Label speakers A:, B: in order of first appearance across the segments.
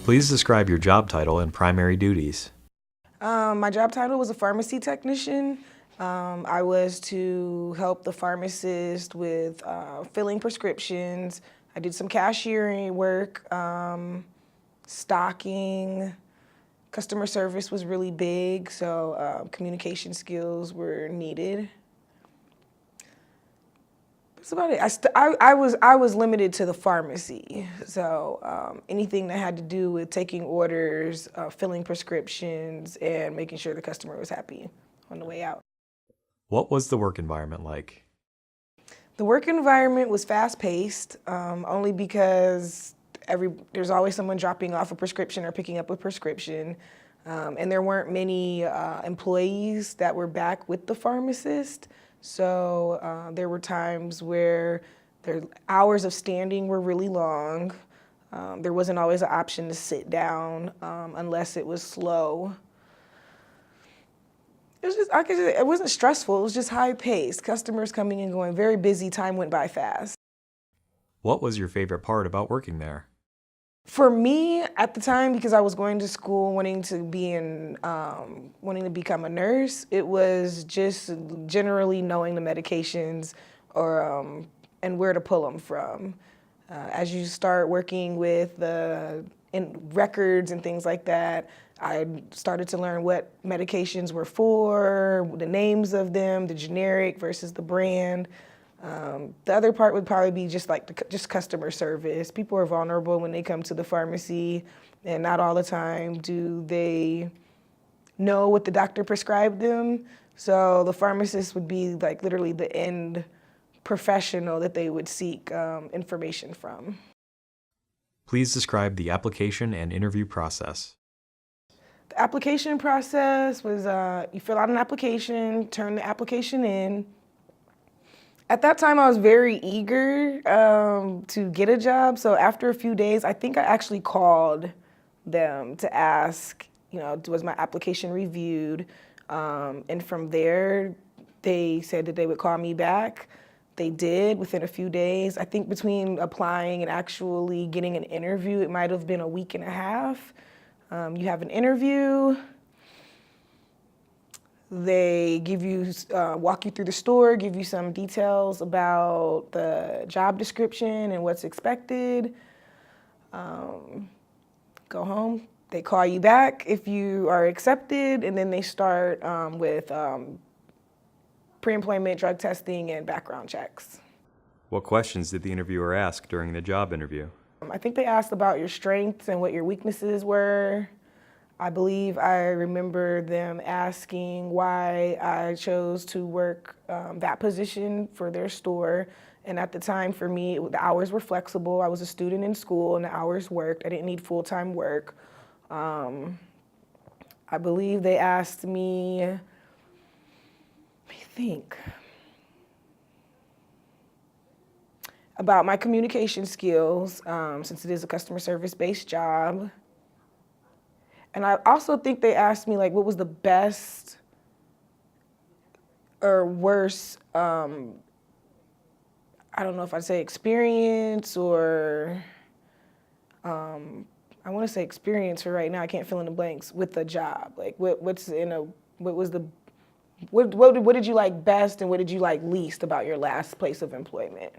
A: Please describe your job title and primary duties.
B: My job title was a pharmacy technician. I was to help the pharmacist with filling prescriptions. I did some cashiering work, stocking. Customer service was really big, so communication skills were needed. That's about it. I was limited to the pharmacy, so anything that had to do with taking orders, filling prescriptions, and making sure the customer was happy on the way out.
A: What was the work environment like?
B: The work environment was fast-paced, only because there's always someone dropping off a prescription or picking up a prescription, and there weren't many employees that were back with the pharmacist. So there were times where their hours of standing were really long. There wasn't always an option to sit down unless it was slow. It was just, it wasn't stressful, it was just high paced. Customers coming and going, very busy, time went by fast.
A: What was your favorite part about working there?
B: For me, at the time, because I was going to school wanting to become a nurse, it was just generally knowing the medications and where to pull them from. As you start working with in records and things like that, I started to learn what medications were for, the names of them, the generic versus the brand. The other part would probably be just like just customer service. People are vulnerable when they come to the pharmacy, and not all the time do they know what the doctor prescribed them. So the pharmacist would be like literally the end professional that they would seek information from.
A: Please describe the application and interview process.
B: The application process was you fill out an application, turn the application in. At that time, I was very eager to get a job. So after a few days, I think I actually called them to ask, was my application reviewed? And from there, they said that they would call me back. They did within a few days. I think between applying and actually getting an interview, it might have been a week and a half. You have an interview. They walk you through the store, give you some details about the job description and what's expected. Go home. They call you back if you are accepted, and then they start with pre-employment drug testing and background checks.
A: What questions did the interviewer ask during the job interview?
B: I think they asked about your strengths and what your weaknesses were. I believe I remember them asking why I chose to work that position for their store. And at the time, for me, the hours were flexible. I was a student in school, and the hours worked. I didn't need full-time work. I believe they asked me, let me think, about my communication skills, since it is a customer service-based job. And I also think they asked me, like, what was the best or worst, I don't know if I'd say experience or, I want to say experience for right now. I can't fill in the blanks with the job. Like, what did you like best and what did you like least about your last place of employment?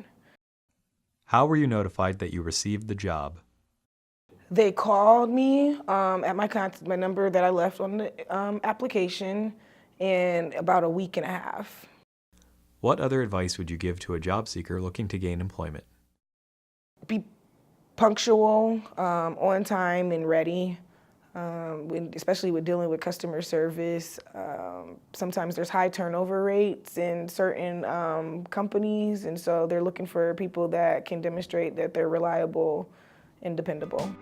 A: How were you notified that you received the job?
B: They called me at my number that I left on the application in about a week and a half.
A: What other advice would you give to a job seeker looking to gain employment?
B: Be punctual, on time, and ready, especially with dealing with customer service. Sometimes there's high turnover rates in certain companies, and so they're looking for people that can demonstrate that they're reliable and dependable.